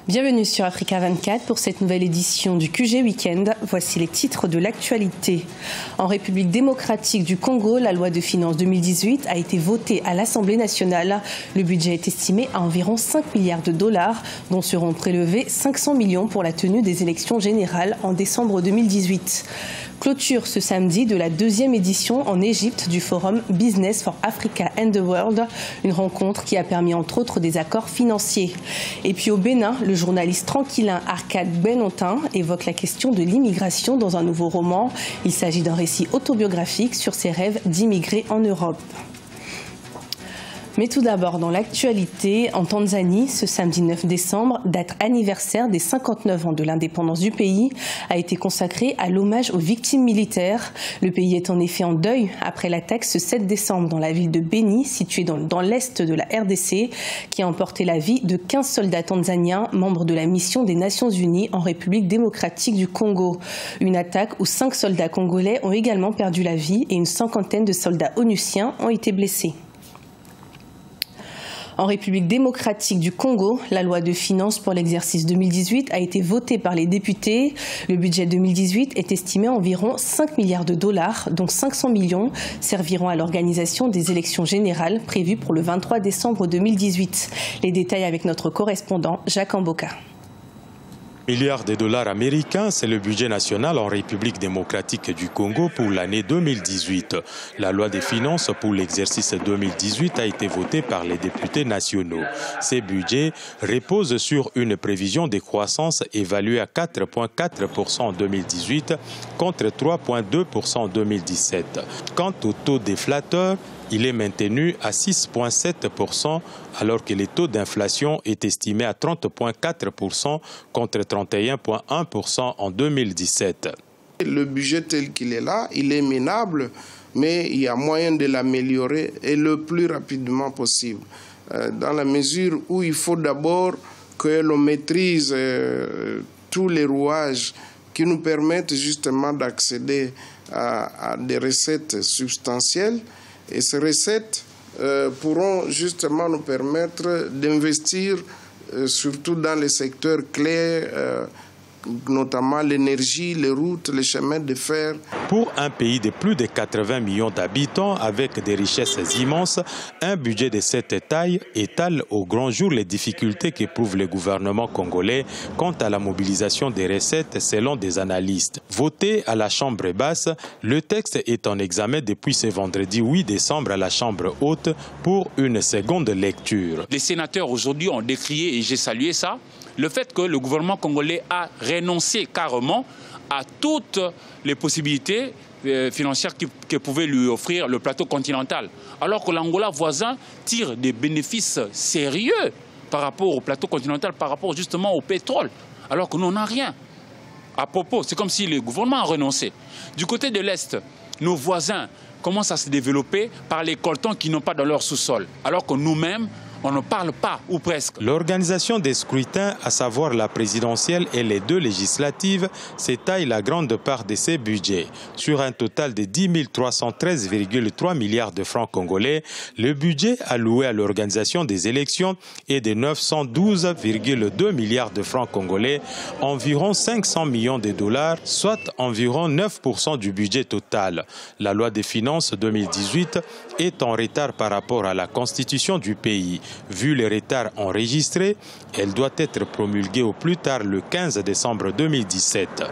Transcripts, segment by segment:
Bienvenue sur Africa 24 pour cette nouvelle édition du QG Weekend. Voici les titres de l'actualité. En République démocratique du Congo, la loi de finances 2018 a été votée à l'Assemblée nationale. Le budget est estimé à environ 5 milliards de dollars, dont seront prélevés 500 millions pour la tenue des élections générales en décembre 2018. Clôture ce samedi de la deuxième édition en Égypte du forum Business for Africa and the World, une rencontre qui a permis entre autres des accords financiers. Et puis au Bénin, le journaliste tranquillin Arcade Benontin évoque la question de l'immigration dans un nouveau roman. Il s'agit d'un récit autobiographique sur ses rêves d'immigrer en Europe. Mais tout d'abord, dans l'actualité, en Tanzanie, ce samedi 9 décembre, date anniversaire des 59 ans de l'indépendance du pays, a été consacré à l'hommage aux victimes militaires. Le pays est en effet en deuil après l'attaque ce 7 décembre dans la ville de Beni, située dans l'est de la RDC, qui a emporté la vie de 15 soldats tanzaniens, membres de la mission des Nations Unies en République démocratique du Congo. Une attaque où 5 soldats congolais ont également perdu la vie et une cinquantaine de soldats onusiens ont été blessés. En République démocratique du Congo, la loi de finances pour l'exercice 2018 a été votée par les députés. Le budget 2018 est estimé à environ 5 milliards de dollars, dont 500 millions serviront à l'organisation des élections générales prévues pour le 23 décembre 2018. Les détails avec notre correspondant Jacques Amboka. Milliards de dollars américains, c'est le budget national en République démocratique du Congo pour l'année 2018. La loi des finances pour l'exercice 2018 a été votée par les députés nationaux. Ces budgets reposent sur une prévision de croissance évaluée à 4,4% en 2018 contre 3,2% en 2017. Quant au taux déflateur, il est maintenu à 6,7% alors que le taux d'inflation est estimé à 30,4% contre 31,1% en 2017. Le budget tel qu'il est là, il est minable, mais il y a moyen de l'améliorer et le plus rapidement possible. Dans la mesure où il faut d'abord que l'on maîtrise tous les rouages qui nous permettent justement d'accéder à des recettes substantielles. Et ces recettes pourront justement nous permettre d'investir surtout dans les secteurs clés, notamment l'énergie, les routes, les chemins de fer. Pour un pays de plus de 80 millions d'habitants avec des richesses immenses, un budget de cette taille étale au grand jour les difficultés qu'éprouve le gouvernement congolais quant à la mobilisation des recettes selon des analystes. Voté à la Chambre basse, le texte est en examen depuis ce vendredi 8 décembre à la Chambre haute pour une seconde lecture. Les sénateurs aujourd'hui ont décrié, et j'ai salué ça, le fait que le gouvernement congolais a renoncé carrément à toutes les possibilités financières que pouvait lui offrir le plateau continental. Alors que l'Angola voisin tire des bénéfices sérieux par rapport au plateau continental, par rapport justement au pétrole, alors que nous n'avons rien. À propos, c'est comme si le gouvernement a renoncé. Du côté de l'Est, nos voisins commencent à se développer par les coltans qui n'ont pas dans leur sous-sol, alors que nous-mêmes, on ne parle pas, ou presque. L'organisation des scrutins, à savoir la présidentielle et les deux législatives, s'étaille la grande part de ces budgets. Sur un total de 10 313,3 milliards de francs congolais, le budget alloué à l'organisation des élections est de 912,2 milliards de francs congolais, environ 500 millions de dollars, soit environ 9% du budget total. La loi des finances 2018 est en retard par rapport à la constitution du pays. Vu les retards enregistrés, elle doit être promulguée au plus tard le 15 décembre 2017.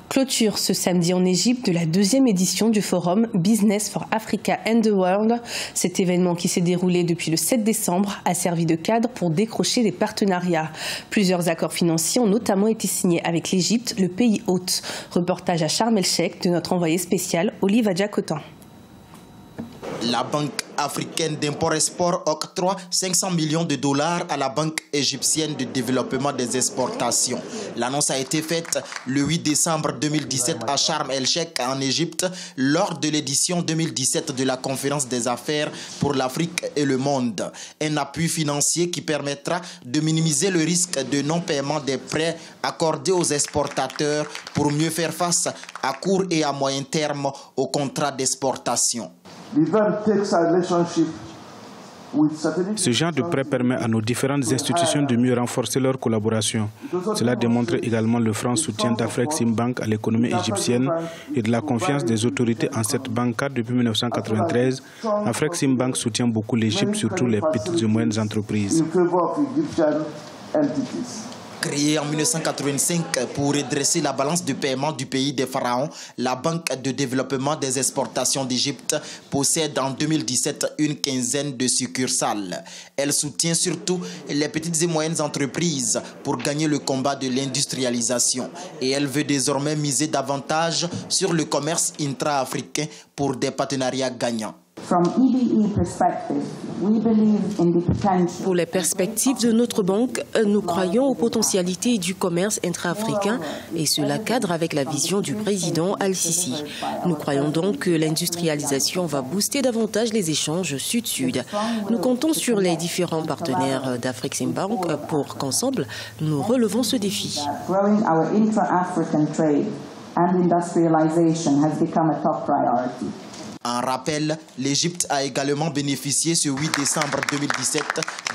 Clôture ce samedi en Égypte de la deuxième édition du forum Business for Africa and the World. Cet événement qui s'est déroulé depuis le 7 décembre a servi de cadre pour décrocher des partenariats. Plusieurs accords financiers ont notamment été signés avec l'Égypte, le pays hôte. Reportage à Sharm el-Sheikh de notre envoyé spécial Olive Adjakotan. La Banque africaine d'import-export octroie 500 millions de dollars à la Banque égyptienne de développement des exportations. L'annonce a été faite le 8 décembre 2017 à Sharm el-Sheikh en Égypte lors de l'édition 2017 de la Conférence des affaires pour l'Afrique et le monde. Un appui financier qui permettra de minimiser le risque de non-paiement des prêts accordés aux exportateurs pour mieux faire face à court et à moyen terme aux contrats d'exportation. The very takes our relationship Ce genre de prêt permet à nos différentes institutions de mieux renforcer leur collaboration. Cela démontre également le franc soutien d'Afreximbank à l'économie égyptienne et de la confiance des autorités en cette banque car depuis 1993, Afreximbank soutient beaucoup l'Égypte, surtout les petites et moyennes entreprises. Créée en 1985 pour redresser la balance de paiement du pays des pharaons, la Banque de développement des exportations d'Égypte possède en 2017 une quinzaine de succursales. Elle soutient surtout les petites et moyennes entreprises pour gagner le combat de l'industrialisation. Et elle veut désormais miser davantage sur le commerce intra-africain pour des partenariats gagnants. Pour les perspectives de notre banque, nous croyons aux potentialités du commerce intra-africain et cela cadre avec la vision du président Al-Sisi. Nous croyons donc que l'industrialisation va booster davantage les échanges sud-sud. Nous comptons sur les différents partenaires d'Afreximbank pour qu'ensemble, nous relevons ce défi. En rappel, l'Égypte a également bénéficié ce 8 décembre 2017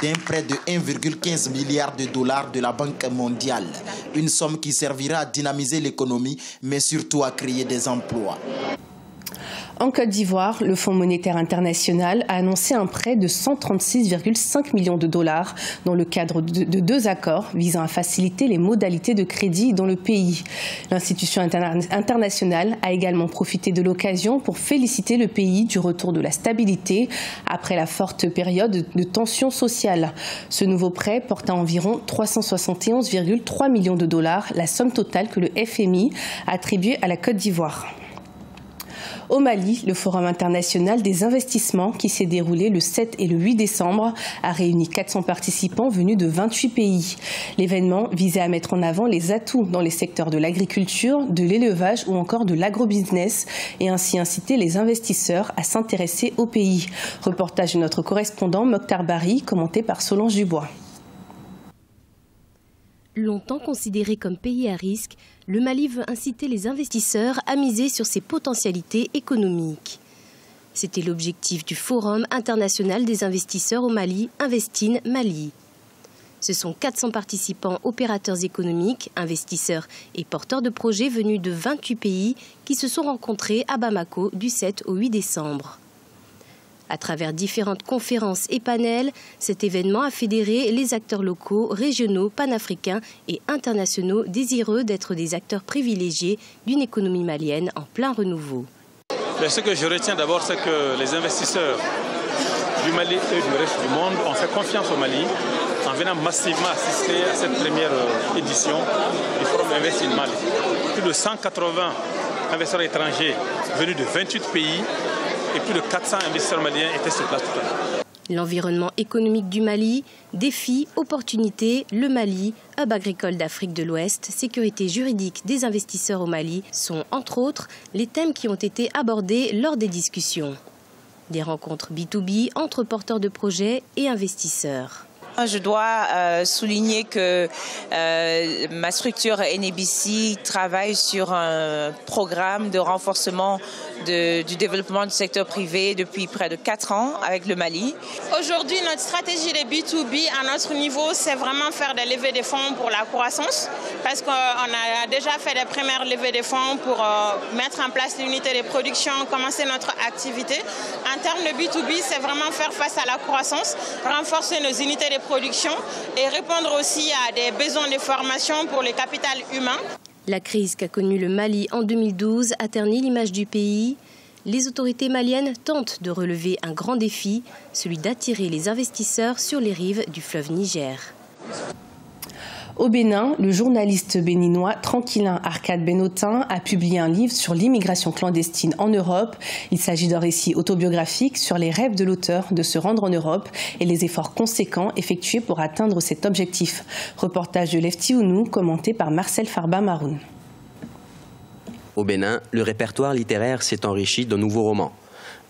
d'un prêt de 1,15 milliard de dollars de la Banque mondiale. Une somme qui servira à dynamiser l'économie, mais surtout à créer des emplois. En Côte d'Ivoire, le Fonds monétaire international a annoncé un prêt de 136,5 millions de dollars dans le cadre de 2 accords visant à faciliter les modalités de crédit dans le pays. L'institution internationale a également profité de l'occasion pour féliciter le pays du retour de la stabilité après la forte période de tension sociale. Ce nouveau prêt porte à environ 371,3 millions de dollars, la somme totale que le FMI a attribuée à la Côte d'Ivoire. Au Mali, le Forum international des investissements qui s'est déroulé le 7 et le 8 décembre a réuni 400 participants venus de 28 pays. L'événement visait à mettre en avant les atouts dans les secteurs de l'agriculture, de l'élevage ou encore de l'agrobusiness et ainsi inciter les investisseurs à s'intéresser au pays. Reportage de notre correspondant Mokhtar Bari, commenté par Solange Dubois. Longtemps considéré comme pays à risque, le Mali veut inciter les investisseurs à miser sur ses potentialités économiques. C'était l'objectif du Forum international des investisseurs au Mali, Investin Mali. Ce sont 400 participants opérateurs économiques, investisseurs et porteurs de projets venus de 28 pays qui se sont rencontrés à Bamako du 7 au 8 décembre. À travers différentes conférences et panels, cet événement a fédéré les acteurs locaux, régionaux, panafricains et internationaux désireux d'être des acteurs privilégiés d'une économie malienne en plein renouveau. Ce que je retiens d'abord, c'est que les investisseurs du Mali et du reste du monde ont fait confiance au Mali en venant massivement assister à cette première édition du Forum Investin Mali. Plus de 180 investisseurs étrangers venus de 28 pays et plus de 400 investisseurs maliens étaient sur place tout à l'heure. L'environnement économique du Mali, défis, opportunités, le Mali, hub agricole d'Afrique de l'Ouest, sécurité juridique des investisseurs au Mali sont, entre autres, les thèmes qui ont été abordés lors des discussions. Des rencontres B2B entre porteurs de projets et investisseurs. Je dois souligner que ma structure NABC travaille sur un programme de renforcement du développement du secteur privé depuis près de 4 ans avec le Mali. Aujourd'hui, notre stratégie de B2B à notre niveau, c'est vraiment faire des levées de fonds pour la croissance parce qu'on a déjà fait des premières levées de fonds pour mettre en place l'unité de production, commencer notre activité. En termes de B2B, c'est vraiment faire face à la croissance, renforcer nos unités de production et répondre aussi à des besoins de formation pour le capital humain. La crise qu'a connue le Mali en 2012 a terni l'image du pays. Les autorités maliennes tentent de relever un grand défi, celui d'attirer les investisseurs sur les rives du fleuve Niger. Au Bénin, le journaliste béninois Tranquillin Arcade Benotin a publié un livre sur l'immigration clandestine en Europe. Il s'agit d'un récit autobiographique sur les rêves de l'auteur de se rendre en Europe et les efforts conséquents effectués pour atteindre cet objectif. Reportage de Lefti Ounou, commenté par Marcel Farba-Maroun. Au Bénin, le répertoire littéraire s'est enrichi d'un nouveau roman.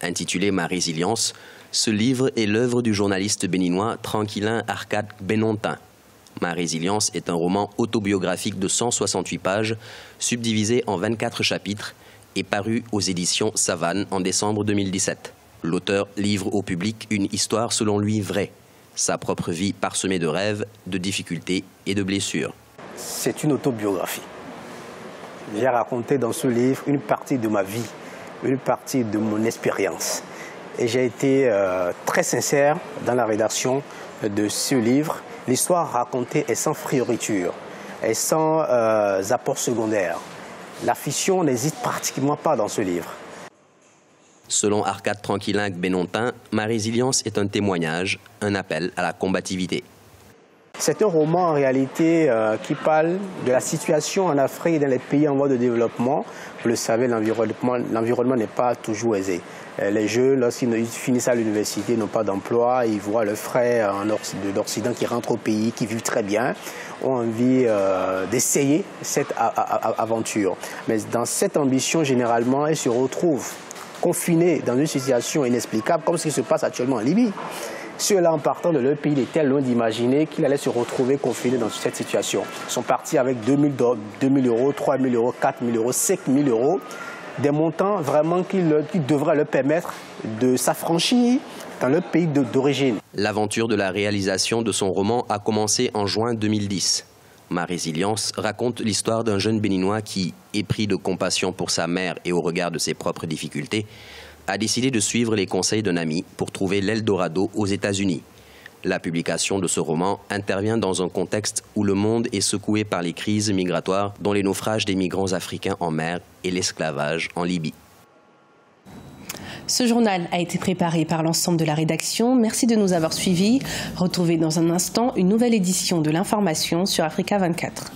Intitulé Ma résilience, ce livre est l'œuvre du journaliste béninois Tranquillin Arcade Benotin. Ma résilience est un roman autobiographique de 168 pages, subdivisé en 24 chapitres et paru aux éditions Savane en décembre 2017. L'auteur livre au public une histoire selon lui vraie, sa propre vie parsemée de rêves, de difficultés et de blessures. C'est une autobiographie. J'ai raconté dans ce livre une partie de ma vie, une partie de mon expérience. Et j'ai été très sincère dans la rédaction de ce livre. L'histoire racontée est sans fioriture, est sans apport secondaire. La fiction n'hésite pratiquement pas dans ce livre. Selon Arcade Tranquillingue-Benontin, ma résilience est un témoignage, un appel à la combativité. C'est un roman en réalité qui parle de la situation en Afrique et dans les pays en voie de développement. Vous le savez, l'environnement n'est pas toujours aisé. Les jeunes, lorsqu'ils finissent à l'université, n'ont pas d'emploi, ils voient leurs frères de l'Occident qui rentrent au pays, qui vivent très bien, ont envie d'essayer cette aventure. Mais dans cette ambition, généralement, ils se retrouvent confinés dans une situation inexplicable, comme ce qui se passe actuellement en Libye. Ceux-là, en partant de leur pays, ils étaient loin d'imaginer qu'ils allaient se retrouver confinés dans cette situation. Ils sont partis avec 2 000 euros, 3 000 euros, 4 000 euros, 5 000 euros, des montants vraiment qui devraient leur permettre de s'affranchir dans leur pays d'origine. L'aventure de la réalisation de son roman a commencé en juin 2010. Ma résilience raconte l'histoire d'un jeune Béninois qui, épris de compassion pour sa mère et au regard de ses propres difficultés, a décidé de suivre les conseils d'un ami pour trouver l'Eldorado aux États-Unis. La publication de ce roman intervient dans un contexte où le monde est secoué par les crises migratoires, dont les naufrages des migrants africains en mer et l'esclavage en Libye. Ce journal a été préparé par l'ensemble de la rédaction. Merci de nous avoir suivis. Retrouvez dans un instant une nouvelle édition de l'information sur Africa 24.